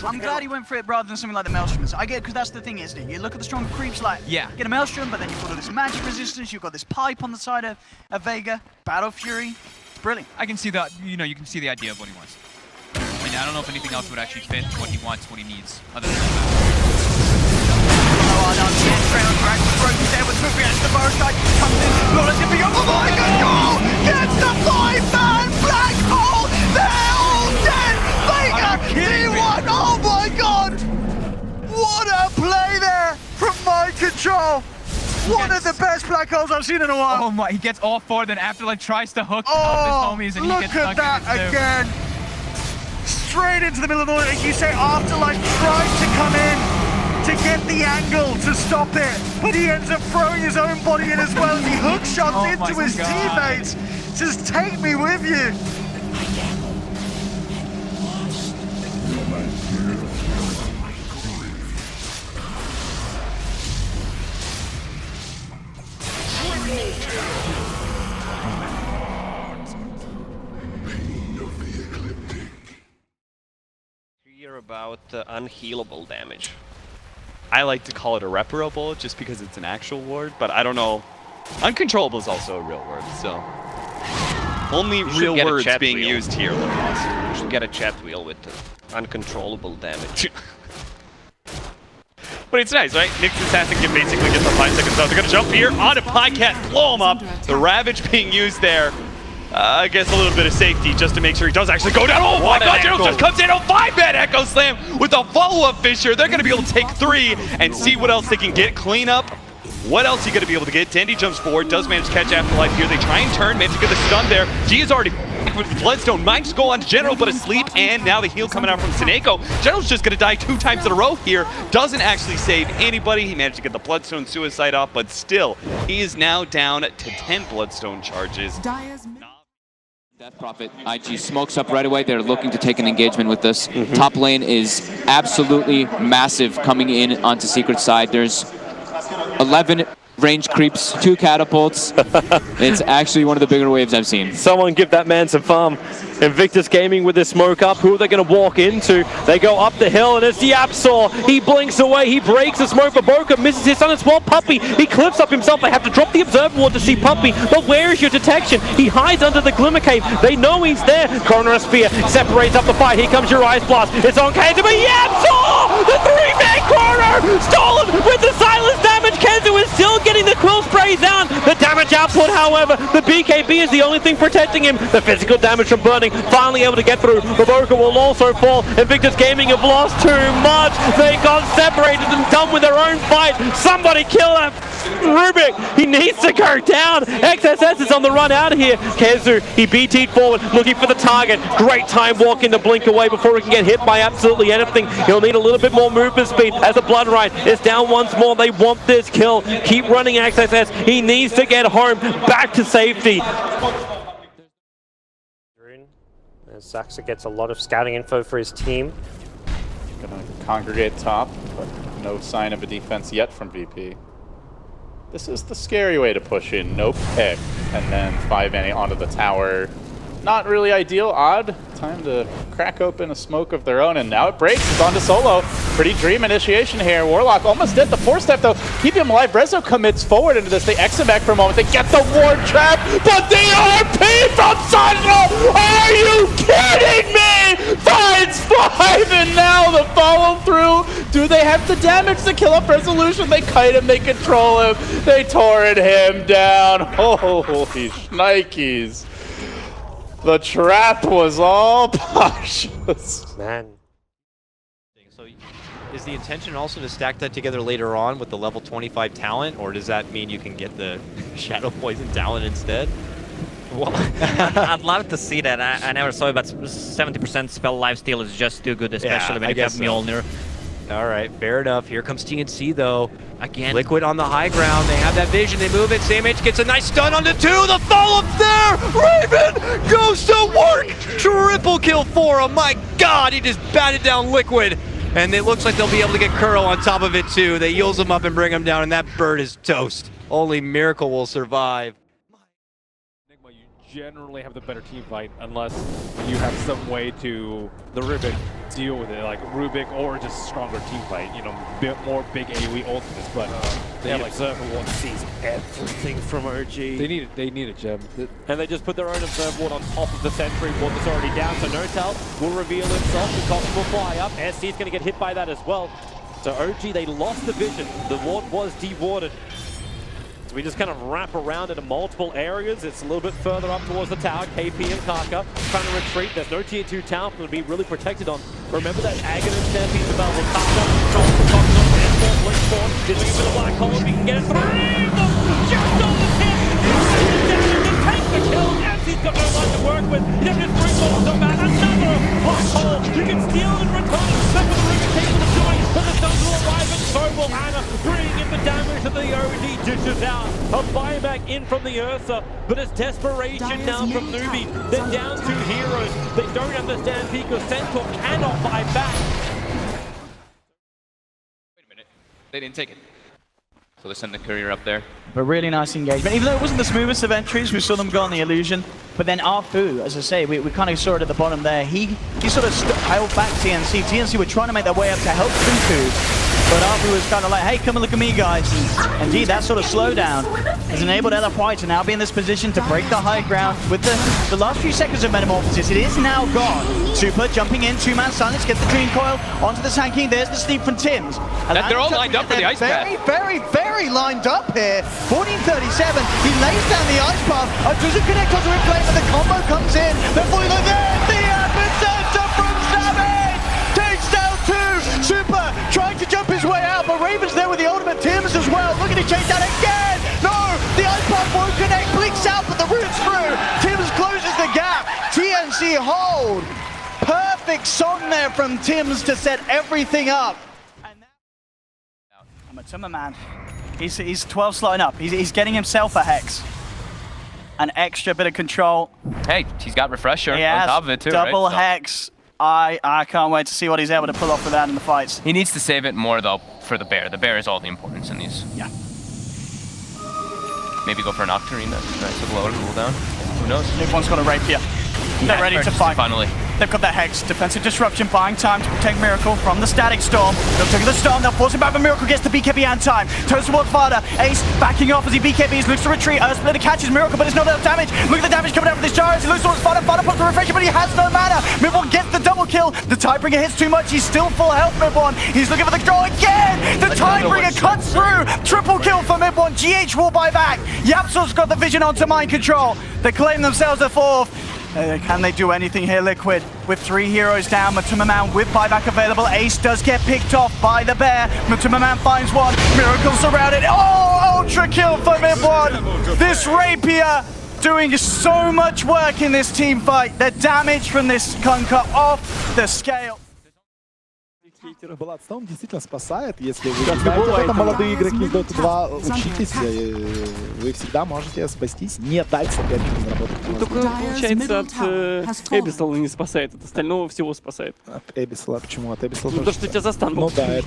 I'm glad he went for it rather than something like the Maelstromers. I get it, because that's the thing, isn't it? You look at the stronger creeps like, get a Maelstrom, but then you've got all this magic resistance, you've got this pipe on the side of Vega, Battle Fury. It's brilliant. I can see that, you can see the idea of what he wants. I mean, I don't know if anything else would actually fit what he wants, what he needs, other than that. Oh my god, gets the 5-man black hole! They're all dead! Vega, D1, oh my god! What a play there from Mind Control! One of the best black holes I've seen in a while! Oh my, he gets all four, then Afterlife tries to hook up his homies and he gets stuck in it. Look at that again! Straight into the middle of the like you say, Afterlife tried to come in to get the angle to stop it, but he ends up throwing his own body in as well as he hook shots into his teammates. Just take me with you. You hear about unhealable damage. I like to call it irreparable just because it's an actual word, but I don't know. Uncontrollable is also a real word, so. Only real words being used here, Lost. You should get a chat wheel with uncontrollable damage. But it's nice, right? Nyx Assassin can basically get the 5 seconds out. They're gonna jump here onto Podcat, blow him up. The Ravage being used there. I guess a little bit of safety just to make sure he does actually go down. Oh my god, General just comes in on 5-man Echo Slam with a follow-up Fissure. They're going to be able to take 3 and see what else they can get. Clean up. What else are you going to be able to get? Dandy jumps forward, does manage to catch Afterlife here. They try and turn, manage to get the stun there. G is already with the Bloodstone. Might just go on to General, but asleep, and now the heal coming out from Sineko. General's just going to die 2 times in a row here. Doesn't actually save anybody. He managed to get the Bloodstone suicide off, but still, he is now down to 10 Bloodstone charges. Death Prophet, IG smokes up right away. They're looking to take an engagement with this. Top lane is absolutely massive coming in onto Secret side. There's 11 range creeps, 2 catapults. It's actually one of the bigger waves I've seen. Someone give that man some farm. Invictus Gaming with this smoke up. Who are they going to walk into? They go up the hill, and it's the Absol. He blinks away. He breaks the smoke, but Boca misses his son as well. Puppey, he clips up himself. They have to drop the Observer Ward to see Puppey. But where is your detection? He hides under the Glimmer Cave. They know he's there. Corner Spear separates up the fight. Here comes your Ice Blast. It's on Kenzu, but Absol! The 3-man corner! Stolen with the silence damage. Kenzu is still getting the Quill Spray down. The damage output, however, the BKB is the only thing protecting him. The physical damage from burning, finally able to get through. Boca will also fall. Invictus Gaming have lost too much. They got separated and done with their own fight. Somebody kill him. Rubik, he needs to go down. XSS is on the run out of here. Kenzu, he BT'd forward, looking for the target. Great time walking to blink away before he can get hit by absolutely anything. He'll need a little bit more movement speed as the Blood Rite is down once more. They want this kill. Keep running XSS. He needs to get home, back to safety. Saxa gets a lot of scouting info for his team. Gonna congregate top, but no sign of a defense yet from VP. This is the scary way to push in. No pick, and then 5-man onto the tower. Not really ideal. Odd. Time to crack open a smoke of their own, and now it breaks. It's on to Solo. Pretty dream initiation here. Warlock almost did the 4-step, though. Keep him alive. Rezo commits forward into this. They exit back for a moment. They get the ward trap, but the RP from Sentinel! Are you kidding me? Finds 5, and now the follow-through. Do they have the damage to kill up Resolution? They kite him. They control him. They torrent him down. Holy shnikes. The trap was all cautious. Man. So is the intention also to stack that together later on with the level 25 talent, or does that mean you can get the Shadow Poison talent instead? Well, I'd love to see that. I never saw it, but 70% spell lifesteal is just too good, especially when you have Mjolnir. All right, fair enough. Here comes TNC though. Again, Liquid on the high ground. They have that vision. They move it. Samh gets a nice stun on the 2. The follow-up there. Raven goes to work. Triple kill for him. My God, he just batted down Liquid. And it looks like they'll be able to get Kuro on top of it too. They heals him up and bring him down, and that bird is toast. Only Miracle will survive. generally have the better team fight unless you have some way to the Rubik deal with it, like Rubik or just stronger team fight. You know, bit more big AoE ultimates, but they have like Observer Ward sees everything from OG. They need a gem, and they just put their own Observer Ward on top of the Sentry Ward that's already down. So Notel will reveal himself. The cops will fly up. SC is going to get hit by that as well. So OG, they lost the vision. The ward was dewarded. So we just kind of wrap around into multiple areas. It's a little bit further up towards the tower. KP and Kaka trying to retreat. There's no tier 2 tower to be really protected on. Remember that Aghanim Stampede available. Kaka trying to focus on N4, Blink 4. Just looking for the black hole. We can get it through. Just on the tip. Take the kill. Yes, he's got no line to work with. He doesn't have 3 balls on that. Another black hole. You can steal and return. That's what the Rubik table is doing. But the Suns will arrive and so will Anna, bringing in the damage that the OD dishes out. A buyback in from the Ursa, but it's desperation now from Newbie. They're down 2 heroes. They don't understand Pico. Centaur cannot buy back. Wait a minute. They didn't take it. So they send the courier up there. But really nice engagement. Even though it wasn't the smoothest of entries, we saw them go on the illusion. But then Arfu, as I say, we kind of saw it at the bottom there. He sort of held back TNC. TNC were trying to make their way up to help Fuku. But Arfu was kind of like, hey, come and look at me, guys. And indeed, that sort of slowdown has enabled LFY to now be in this position to break the high ground with the last few seconds of Metamorphosis. It is now gone. Super jumping in, 2-man silence, get the Dream Coil onto the Sand King. There's the sneak from Tims. They're all lined up for the ice path. Very lined up here. 1437, he lays down the ice path. Doesn't connect onto replay, but the combo comes in. They're fully like, there's the epicenter from Savage! Takes down 2. Super trying to jump his way out, but Raven's there with the ultimate. Tims as well, looking to chase down again. No, the ice path won't connect. Blinks out, but the route's through. Tims closes the gap. TNC hold. Perfect song there from Tims to set everything up. And Matuma, man, he's 12 slotting up. He's getting himself a Hex. An extra bit of control. Hey, he's got Refresher on top of it too, double right? Hex. I can't wait to see what he's able to pull off with that in the fights. He needs to save it more though for the bear. The bear is all the importance in these. Yeah. Maybe go for an Octarine, nice little lower cooldown. Who knows? Everyone's got a rapier. They're ready to fight. Finally. They've got that Hex, defensive disruption, buying time to protect Miracle from the static storm. They'll take the storm, they'll force him back, but Miracle gets the BKB and time. Turns towards Fada. Ace backing off as he BKBs, looks to retreat. Splitter catches Miracle, but it's not enough damage. Look at the damage coming out with this Gyros. He looks towards Fada. Fada pops the refresher, but he has no mana. Midborn gets the double kill. The Tidebringer hits too much. He's still full health, Midborn. He's looking for the draw again. The Tidebringer cuts through. Triple kill for Midborn. GH will buy back. Yapsor's got the vision onto mind control. They claim themselves a 4th. Can they do anything here, Liquid? With 3 heroes down, Matuma Man with buyback available. Ace does get picked off by the bear. Matuma Man finds one. Miracle surrounded. Oh, ultra kill for Midborn. This Rapier doing so much work in this team fight. The damage from this Kunkka off the scale. Bloodstone действительно спасает, если вы не знаете об этом, молодые игроки из Dota 2, учитесь, вы всегда можете спастись, не дать сопернику заработать. Ну, только, получается, от Эбисала не спасает, от остального всего спасает. От Эбисала? Почему от Эбисала? Ну, то, что тебя застанут. Ну да, это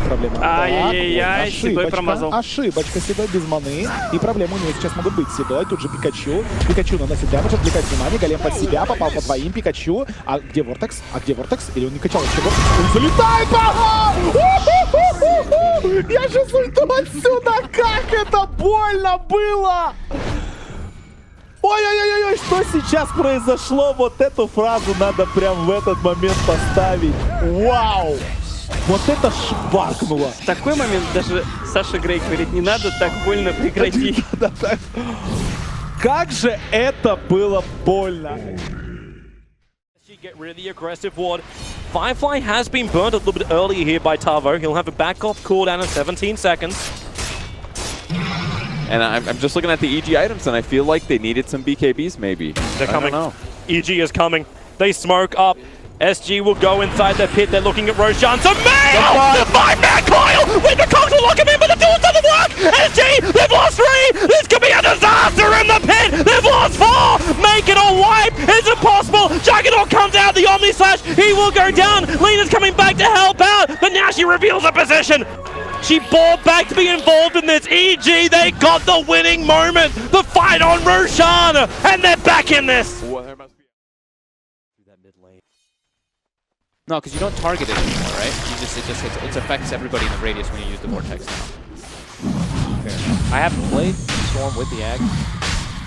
проблема. Ай-яй-яй, Седой промазал. Ошибочка, Седой без маны, и проблемы у него сейчас могут быть. Седой, тут же Пикачу наносит дэмэдж, отвлекает внимание, Голем под себя, попал по двоим Пикачу. А где Вортекс? Или он не качал еще Вортекс? Залетает! Ага! Я же уйду отсюда! Как это больно было! Ой-ой-ой, что сейчас произошло? Вот эту фразу надо прям в этот момент поставить. Вау! Вот это шваркнуло! В такой момент даже Саша Грей говорит, не надо так больно, прекрати. Как же это было больно! Get rid of the aggressive ward. Firefly has been burned a little bit earlier here by Tavo. He'll have a back off cooldown of 17 seconds. And I'm just looking at the EG items, and I feel like they needed some BKBs maybe. They're coming. EG is coming. They smoke up. SG will go inside the pit. They're looking at Roshan. So Mail! The 5-man coil! With the cogs will lock him in, but the duel doesn't work! SG, they've lost 3! This could be a disaster in the pit! They've lost 4! Make it a wipe! It's impossible! Juggernaut comes out, the Omni Slash, he will go down! Lena's coming back to help out, but now now she reveals her position. She balled back to be involved in this. EG, they got the winning moment. The fight on Roshan, and they're back in this. No, because you don't target it anymore, right? It affects everybody in the radius when you use the vortex now. I haven't played Storm with the Ag,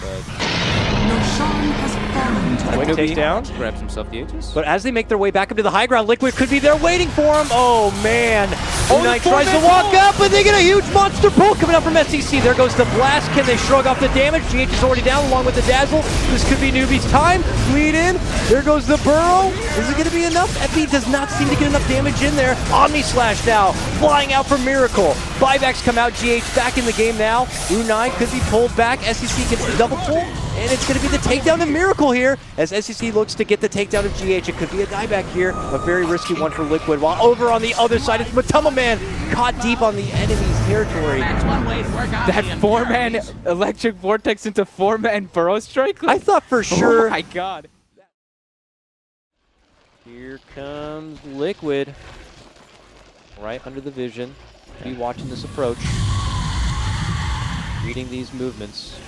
but Quick takes down, grabs himself the Aegis. But as they make their way back up to the high ground, Liquid could be there waiting for him. Oh man! Unite tries to walk up, but they get a huge monster pull coming up from SEC. There goes the blast. Can they shrug off the damage? GH is already down along with the dazzle. This could be Newbie's time. Lead in. There goes the burrow. Is it going to be enough? FB does not seem to get enough damage in there. Omni Slash now flying out for Miracle. Buybacks come out. GH back in the game now. Unai could be pulled back. SEC gets the double pull. And it's going to be the takedown of Miracle here as SEC looks to get the takedown of GH. It could be a dieback here, a very risky one for Liquid. While over on the other side, it's Matama Man caught deep on the enemy's territory. That 4-man electric vortex into 4-man burrow strike? I thought for sure. Oh my god. Here comes Liquid. Right under the vision. Be watching this approach. Reading these movements.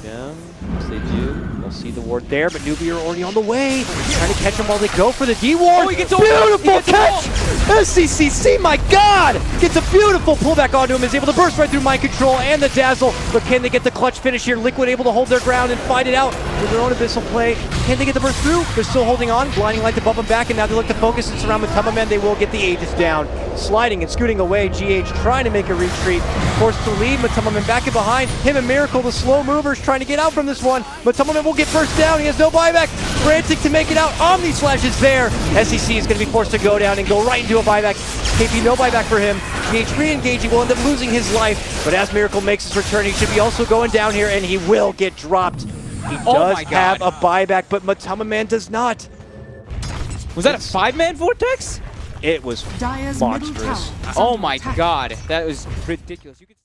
Yeah, yes they do. They'll see the ward there, but Newbie are already on the way. Trying to catch him while they go for the D-ward. Oh, he gets beautiful catch! SCCC, my god! Gets a beautiful pullback onto him, is able to burst right through mind control and the dazzle, but can they get the clutch finish here? Liquid able to hold their ground and fight it out with their own abyssal play. Can they get the burst through? They're still holding on. Blinding light to bump them back, and now they look to focus and surround Matama Man. They will get the Aegis down. Sliding and scooting away, GH trying to make a retreat. Forced to lead, Matama Man back in behind. Him and Miracle, the slow movers, trying to get out from this one. Matama Man will get first down. He has no buyback. Frantic to make it out. Omni Slash is there. SEC is going to be forced to go down and go right into a buyback. KP, no buyback for him. GH re-engaging, will end up losing his life. But as Miracle makes his return, he should be also going down here, and he will get dropped. He does have a buyback, but Matama Man does not. Was that a 5-man vortex? It was monstrous. Oh my god, that was ridiculous. You could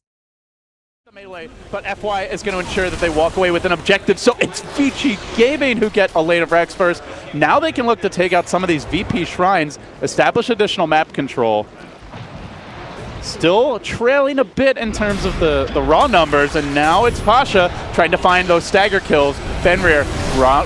the melee, but FY is going to ensure that they walk away with an objective. So it's Vici Gaming who get a lane of Rex first. Now they can look to take out some of these VP shrines, establish additional map control. Still trailing a bit in terms of the raw numbers, and now it's Pasha trying to find those stagger kills. Fenrir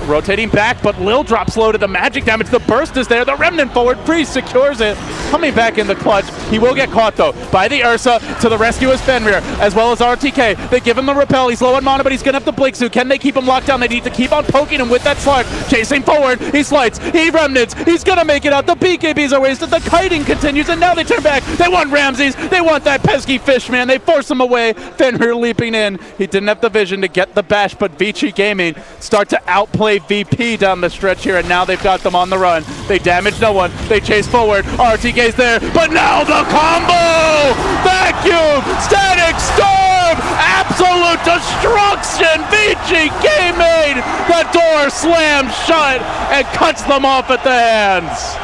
rotating back, but Lil drops low to the magic damage. The burst is there. The Remnant forward. Priest secures it. Coming back in the clutch. He will get caught, though, by the Ursa. To the rescue is Fenrir, as well as RTK. They give him the repel. He's low on mana, but he's going to have the Blink Suit. Can they keep him locked down? They need to keep on poking him with that Slark. Chasing forward. He slides. He Remnants. He's going to make it out. The BKBs are wasted. The kiting continues, and now they turn back. They want Ramses. They want that pesky fish, man. They force him away. Fenrir leaping in. He didn't have the vision to get the bash, but Vici Gaming start to outplay VP down the stretch here, and now they've got them on the run. They damage no one. They chase forward. RTK's there, but now the combo! Vacuum! Static Storm! Absolute destruction! Vici Gaming! The door slams shut and cuts them off at the hands.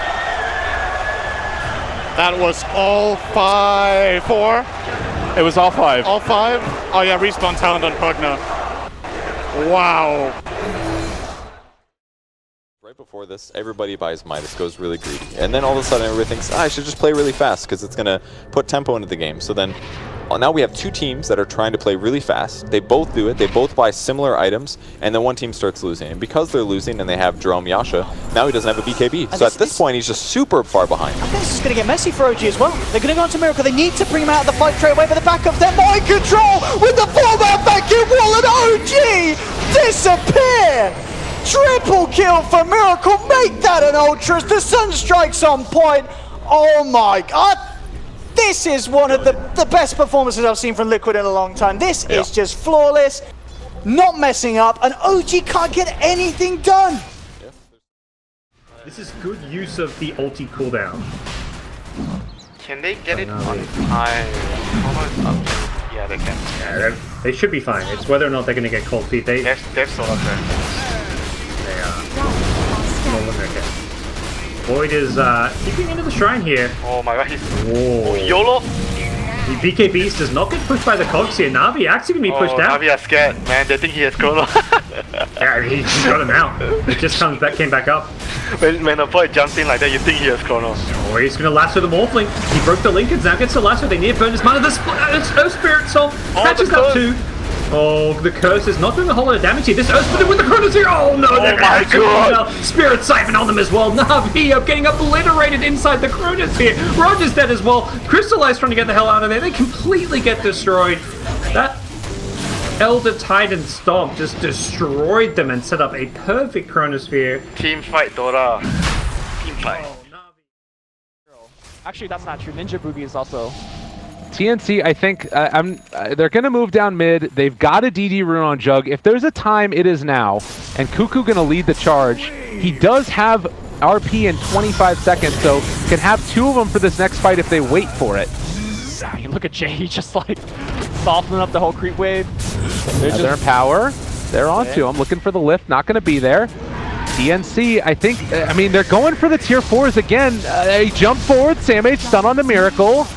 That was all 4? It was all 5. All 5? Oh yeah, respawn talent on Pugna. Wow. Right before this, everybody buys Midas, goes really greedy. And then all of a sudden everybody thinks, I should just play really fast because it's going to put tempo into the game. So then now we have two teams that are trying to play really fast. They both do it. They both buy similar items. And then one team starts losing. And because they're losing and they have Jerome Yasha, now he doesn't have a BKB. So at this point, he's just super far behind. I think this is going to get messy for OG as well. They're going to go on to Miracle. They need to bring him out of the fight straight away, but the backup, their mind control with the 4-man vacuum wall, and OG disappear! Triple kill for Miracle. Make that an Ultras. The Sunstrike's on point. Oh my god. This is one of the best performances I've seen from Liquid in a long time. This is just flawless, not messing up, and OG can't get anything done. This is good use of the ulti cooldown. Can they get it on time? Yeah, they can. Yeah, they should be fine. It's whether or not they're going to get cold feet. They're still up there. They are. Okay. Void is keeping into the shrine here. Oh my god, he's... Whoa. YOLO! The BK Beast does not get pushed by the cogs here. Na'Vi actually going to be pushed down. Na'Vi are scared, man. They think he has Chrono. Yeah, he got him out. It just came back up. When a boy jumps in like that, you think he has Chrono. Oh, he's going to lasso the Morphling. He broke the Lincolns, now gets the lasso. They need to burn his mana. The Earth Spirit Soul catches up too. Oh, the curse is not doing a whole lot of damage here. This Earth Spirit with the Chronos here. Oh no, they're my god! Spirit Siphon on them as well. Navi are getting obliterated inside the Chronos here. Roger's dead as well. Crystallize trying to get the hell out of there. They completely get destroyed. That Elder Titan Stomp just destroyed them and set up a perfect Chronosphere. Team fight, Dota. Team fight. Actually, that's not true. Ninja Boogie is also... TNC, I think they're going to move down mid. They've got a DD rune on Jug. If there's a time, it is now. And Cuckoo going to lead the charge. He does have RP in 25 seconds, so can have 2 of them for this next fight if they wait for it. I mean, look at Jay, just like softening up the whole creep wave. They're in power. They're on to him, looking for the lift. Not going to be there. TNC, I think, I mean, they're going for the tier 4s again. They jump forward. Sam H stun on the Miracle.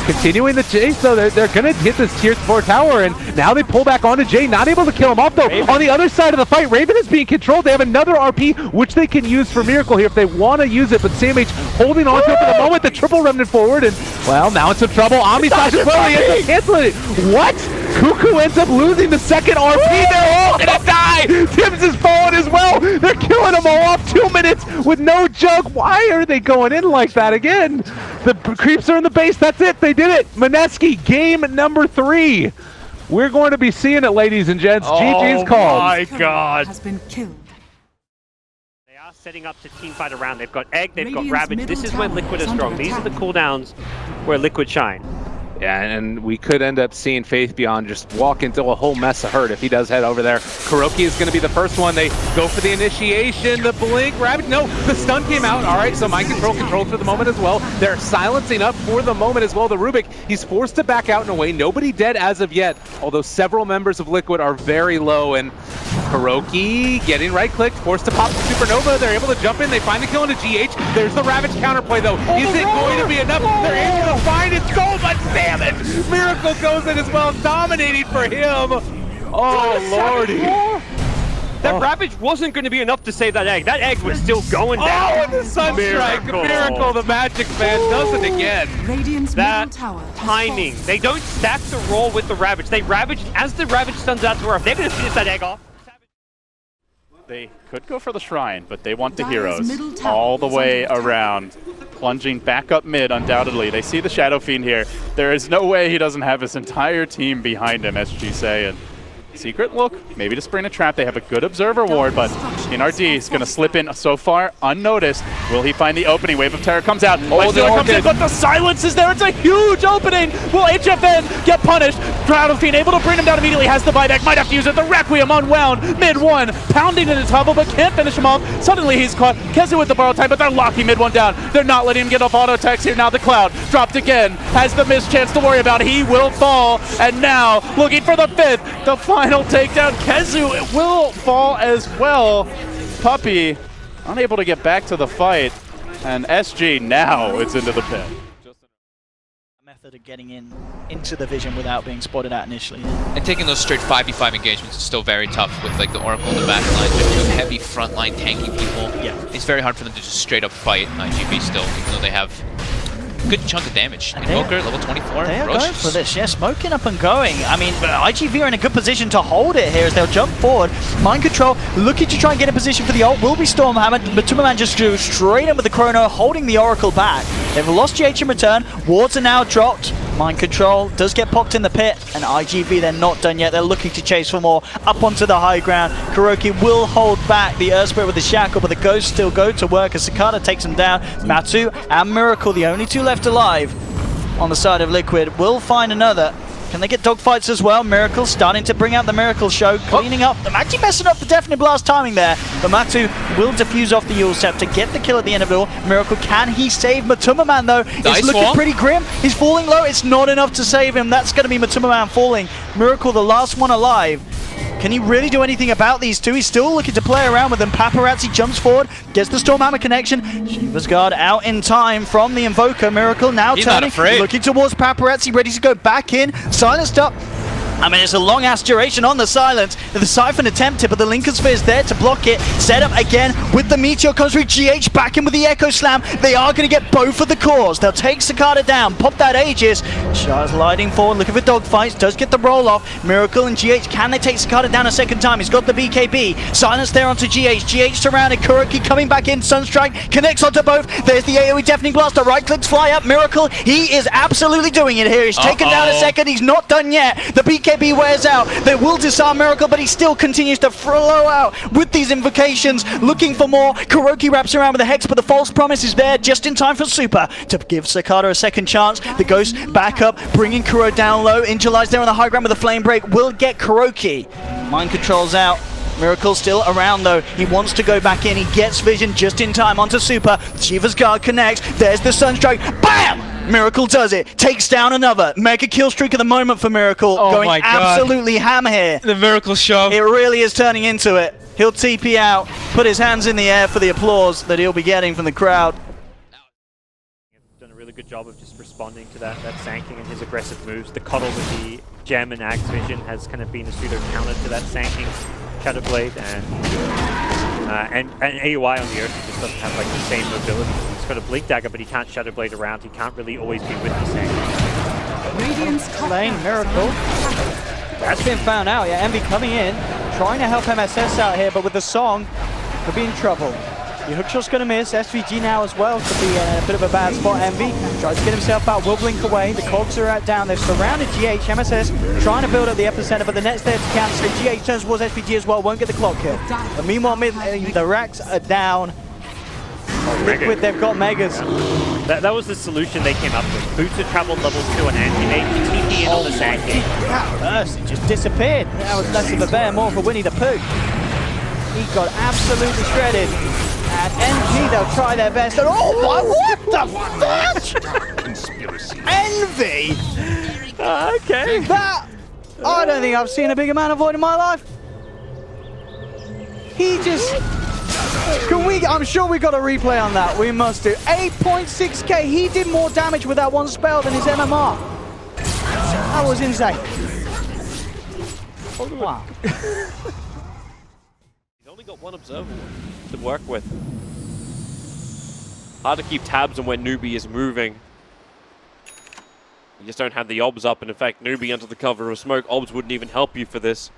Continuing the chase, so they're going to hit this tier 4 tower, and now they pull back onto Jay, not able to kill him off though. Raven. On the other side of the fight, Raven is being controlled. They have another RP, which they can use for Miracle here if they want to use it, but Sam H holding on to it for the moment. The triple remnant forward, and well, now it's some trouble. Omni Slash as well, he ends up canceling it. What? Cuckoo ends up losing the second RP. They're all gonna die. Tibbs is falling as well. They're killing them all off. 2 minutes with no Jug. Why are they going in like that again? The creeps are in the base. That's it. They did it. Mineski, game number 3. We're going to be seeing it, ladies and gents. GG's called. Oh my god. Has been killed. They are setting up to teamfight around. They've got Egg, they've got Ravage. This is when Liquid is strong. These are the cooldowns where Liquid shine. Yeah, and we could end up seeing Faith Beyond just walk into a whole mess of hurt if he does head over there. Kuroki is going to be the first one. They go for the initiation, the blink, Rabbit. No, the stun came out. All right, so mind control for the moment as well. They're silencing up for the moment as well. The Rubik, he's forced to back out and away. Nobody dead as of yet, although several members of Liquid are very low. And Kuroki getting right-clicked, forced to pop the Supernova. They're able to jump in. They find the kill into GH. There's the Ravage counterplay, though. Is it going to be enough? They're able to find it. So much damage. Miracle goes in as well, dominating for him. Oh, lordy. That Ravage wasn't going to be enough to save that Egg. That Egg was still going down. Oh, and the Sunstrike. Miracle, the Magic Man does it again. That timing. They don't stack the roll with the Ravage. They Ravage, as the Ravage stuns out to her, if they're going to finish that Egg off. They could go for the Shrine, but they want the heroes all the way around. Plunging back up mid, undoubtedly. They see the Shadow Fiend here. There is no way he doesn't have his entire team behind him, SG say. And secret look, maybe to spring a trap. They have a good observer ward, but NRD is going to slip in so far unnoticed. Will he find the opening? Wave of Terror comes out. Oh, comes in, but the silence is there. It's a huge opening. Will HFN get punished? Shadow Fiend able to bring him down immediately. Has the buyback. Might have to use it. The Requiem unwound. Mid one. Pounding into the trouble, but can't finish him off. Suddenly he's caught. Kezu with the borrow time, but they're locking mid one down. They're not letting him get off auto attacks here. Now the Cloud dropped again. Has the missed chance to worry about. He will fall. And now looking for the 5th. The final takedown. Kezu will fall as well. Puppey unable to get back to the fight. And SG now it's into the pit. Method of getting into the vision without being spotted out initially. And taking those straight 5v5 engagements is still very tough with like the Oracle in the back line, just 2 heavy frontline tanking people. Yeah. It's very hard for them to just straight up fight IGV still, even though they have a good chunk of damage. Invoker, level 24. They are going for this, yeah, smoking up and going. I mean, IGV are in a good position to hold it here as they'll jump forward. Mind Control looking to try and get in position for the ult. Will be Stormhammer, but Tumberman just goes straight in with the Chrono, holding the Oracle back. They've lost GH in return. Wards are now dropped. Mind Control does get popped in the pit, and IGV, they're not done yet. They're looking to chase for more up onto the high ground. Kuroki will hold back the Earth Spirit with the Shackle, but the Ghosts still go to work as Cicada takes him down. Matu and Miracle, the only 2 left alive on the side of Liquid, will find another. Can they get dogfights as well? Miracle starting to bring out the Miracle Show, cleaning up. I'm actually messing up the Deafening Blast timing there, but Matu will defuse off the Yule Step to get the kill at the end of it all. Miracle, can he save Matumberman though? It's looking pretty grim. He's falling low. It's not enough to save him. That's going to be Matumberman falling. Miracle, the last one alive. Can he really do anything about these 2? He's still looking to play around with them. Paparazzi jumps forward, gets the Stormhammer connection. Shiva's Guard out in time from the Invoker. Miracle now turning, looking towards Paparazzi, ready to go back in. Silenced up. I mean, it's a long-ass duration on the silence. The Siphon attempted, but the Lincoln Sphere is there to block it. Set up again with the Meteor comes through. GH back in with the Echo Slam. They are going to get both of the cores. They'll take Cicada down, pop that Aegis. Shah's lighting forward, looking for dogfights. Does get the roll-off. Miracle and GH, can they take Cicada down a second time? He's got the BKB. Silence there onto GH. GH surrounded. Kuroki coming back in. Sunstrike connects onto both. There's the AoE Deafening Blast. The right clicks fly up. Miracle, he is absolutely doing it here. He's taken down a second. He's not done yet. The BKB wears out. They will disarm Miracle, but he still continues to flow out with these invocations, looking for more. Kuroki wraps around with the Hex, but the false promise is there just in time for Super to give Cicada a second chance. The Ghost back up, bringing Kuro down low. Injalize there on the high ground with a Flame Break will get Kuroki. Mind controls out. Miracle still around though. He wants to go back in. He gets vision just in time onto Super. Shiva's Guard connects. There's the Sunstrike. BAM! Miracle does it. Takes down another. Mega kill streak at the moment for Miracle. Going absolutely ham here. The Miracle show. It really is turning into it. He'll TP out, put his hands in the air for the applause that he'll be getting from the crowd. Done a really good job of just responding to that sanking and his aggressive moves. The cuddle with the gem and Axe Vision has kind of been a pseudo counter to that sanking Shadow Blade, and AUI on the Earth just doesn't have like the same mobility. He's got a Blink Dagger, but he can't Shadow Blade around. He can't really always be with the sanking. Lane, Miracle. That's been found out. Yeah, Envy coming in, trying to help MSS out here, but with the song, could be in trouble. The hookshot's going to miss. SVG now as well could be in a bit of a bad spot. Envy tries to get himself out, will blink away. The cogs are down. They've surrounded GH. MSS trying to build up the epicenter, but the net's there to cancel it. GH turns towards SVG as well, won't get the clock kill. But meanwhile, the racks are down. Liquid, they've got Megas. That was the solution they came up with. Boots had traveled level 2 and anti-made TP in on the sanking. It just disappeared. That was less of a bear, more for Winnie the Pooh. He got absolutely shredded. And NG, they'll try their best. And oh my, what the fudge? Envy! Okay. That, I don't think I've seen a big amount of void in my life. He just, I'm sure we got a replay on that. We must do. 8.6k, he did more damage with that one spell than his MMR. That was insane. Wow. Only got one observer to work with. Hard to keep tabs on when Newbie is moving. You just don't have the obs up, and in fact, Newbie under the cover of smoke, obs wouldn't even help you for this.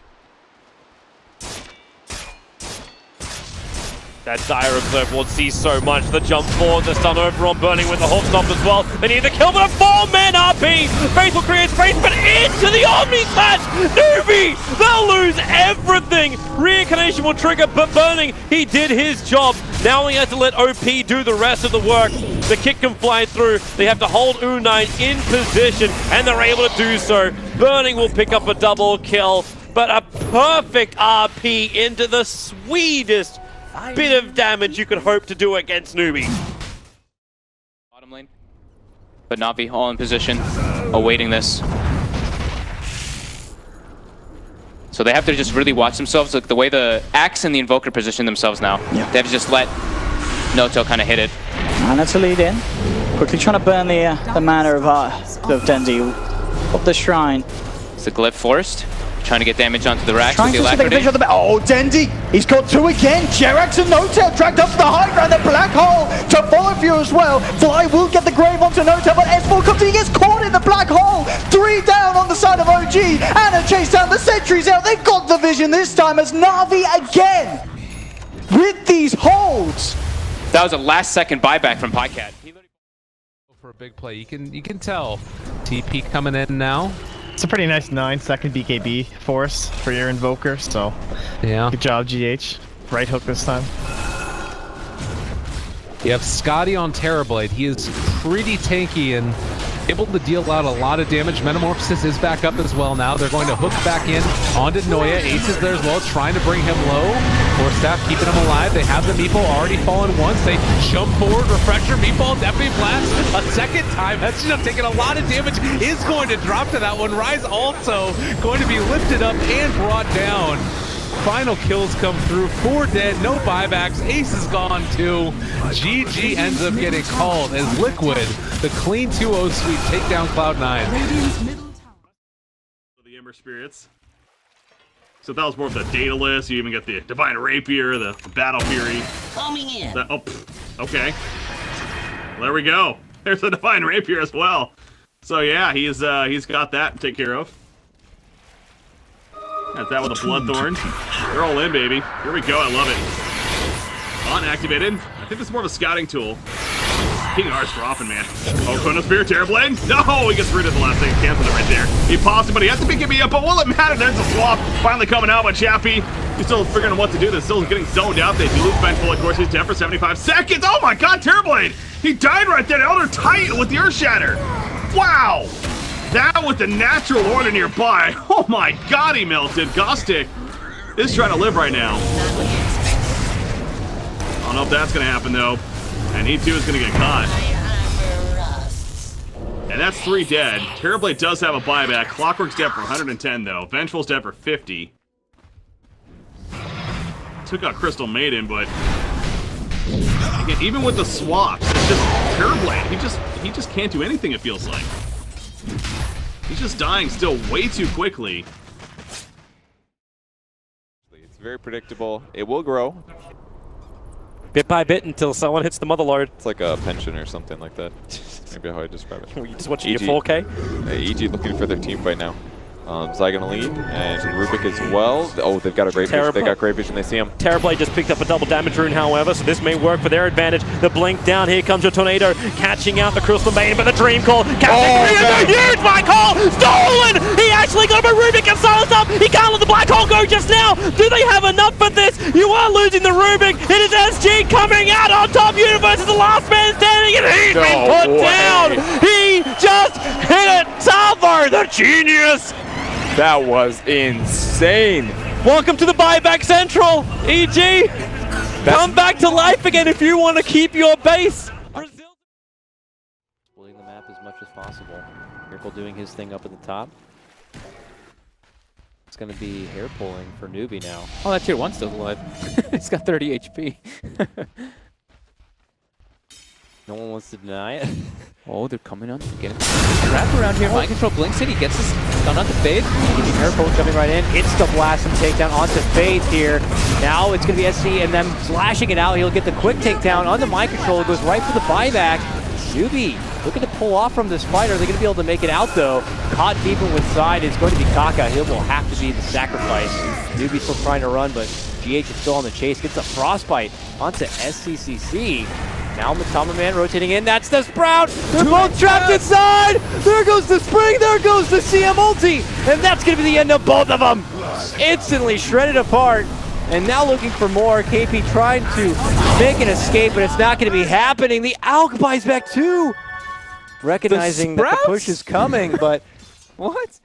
That dire observe ward sees so much. The jump forward, the stun over on Burning with the hold stop as well. They need the kill, but a 4-man RP! Faithful creates space, but into the Omni Slash! Newbie! They'll lose everything! Reincarnation will trigger, but Burning, he did his job. Now he has to let OP do the rest of the work. The kick can fly through. They have to hold U9 in position, and they're able to do so. Burning will pick up a double kill, but a perfect RP into the sweetest bit of damage you could hope to do against Newbie. Bottom lane. But Navi all in position, awaiting this. So they have to just really watch themselves. Look, the way the Axe and the Invoker position themselves now. Yeah. They have to just let Noto kind of hit it. And that's a lead in. Quickly trying to burn the mana of Dendi of the shrine. It's the Glyph forced. Trying to get damage onto the racks with the Alacrity. Oh, Dendi! He's got 2 again! Jerax and Notail dragged up to the high ground, the black hole to follow through as well. Fly will get the grave onto Notail, but S4 comes in, he gets caught in the black hole! 3 down on the side of OG, and a chase down, the sentries out, they've got the vision this time as Na'Vi again! With these holds! That was a last-second buyback from Pycat. For a big play, you can tell. TP coming in now. It's a pretty nice 9-second BKB force for your Invoker, so yeah. Good job, GH. Right hook this time. You have Scotty on Terrorblade. He is pretty tanky and able to deal out a lot of damage. Metamorphosis is back up as well now. They're going to hook back in onto Noya. Ace is there as well, trying to bring him low. Force Staff keeping him alive. They have the Meeple already fallen once. They jump forward, Refresher, Meeple, Deputy Blast a second time. That's just taking a lot of damage. Is going to drop to that one. Rise also going to be lifted up and brought down. Final kills come through, 4 dead, no buybacks, Ace is gone too. GG ends up getting called as Liquid, the clean 2-0 sweep, take down Cloud9. Ember Spirits. So that was more of the Daedalus. You even get the Divine Rapier, the Battle Fury. Coming in. Okay. Well, there we go. There's a Divine Rapier as well. So yeah, he's got that to take care of. Got that with a Bloodthorn. They're all in, baby. Here we go. I love it. Unactivated. I think this is more of a scouting tool. King R's dropping, man. Oh, Kona Spear, Terrorblade. No, he gets rid of the last thing. Cancels it right there. He paused it, but he has to pick me up. But will it matter? There's a swap. Finally coming out, but Chappie, he's still figuring out what to do. They're still getting zoned out. They do lose Vengeful. Of course, he's dead for 75 seconds. Oh my god, Terrorblade. He died right there. Elder Titan with the Earth Shatter. Wow. That with the natural order nearby. Oh my god, he melted. Gostic is trying to live right now. I don't know if that's going to happen, though. And he, too, is going to get caught. And that's 3 dead. Terrorblade does have a buyback. Clockwork's dead for 110, though. Vengeful's dead for 50. Took out Crystal Maiden, but... Again, even with the swaps, it's just Terrorblade. He just can't do anything, it feels like. He's just dying still way too quickly. It's very predictable. It will grow. Bit by bit until someone hits the Motherlord. It's like a pension or something like that. Maybe how I describe it. You just watching your 4K? EG looking for their team right now. Zygon lead, and Rubik as well. Oh, they've got a great vision. They got great vision. They see him. Terrorblade just picked up a double damage rune, however, so this may work for their advantage. The blink down. Here comes a tornado, catching out the Crystal Maiden, but the Dream Call. Captain a huge black hole! Stolen! He actually got a Rubik and silenced up. He can't let the black hole go just now. Do they have enough for this? You are losing the Rubik. It is SG coming out on top. Universe is the last man standing, and he's been put down. He just hit it. Salvo, the genius. That was insane. Welcome to the buyback central, EG. Come back to life again if you want to keep your base. Splitting the map as much as possible. Miracle doing his thing up at the top. It's going to be hair pulling for Newbie now. Oh, that tier 1's still alive. He's got 30 HP. No one wants to deny it. Oh, they're coming on. Get him. Wrap around here. Mind control blinks it. He gets his stun onto Faith. Miracle jumping right in. It's the blast and takedown onto Faith here. Now it's going to be SC and them slashing it out. He'll get the quick takedown on the mind control. It goes right for the buyback. Newbie looking to pull off from this fight. Are they going to be able to make it out, though? Caught deep in with side is going to be Kaka. He will have to be the sacrifice. Newbie still trying to run, but GH is still on the chase. Gets a frostbite onto SCCC. Now Matama Man rotating in. That's the Sprout. They're both trapped inside. There goes the Spring. There goes the CM ulti. And that's going to be the end of both of them. Instantly shredded apart. And now looking for more. KP trying to make an escape, but it's not going to be happening. The Alk buys back too. Recognizing that the push is coming, but what?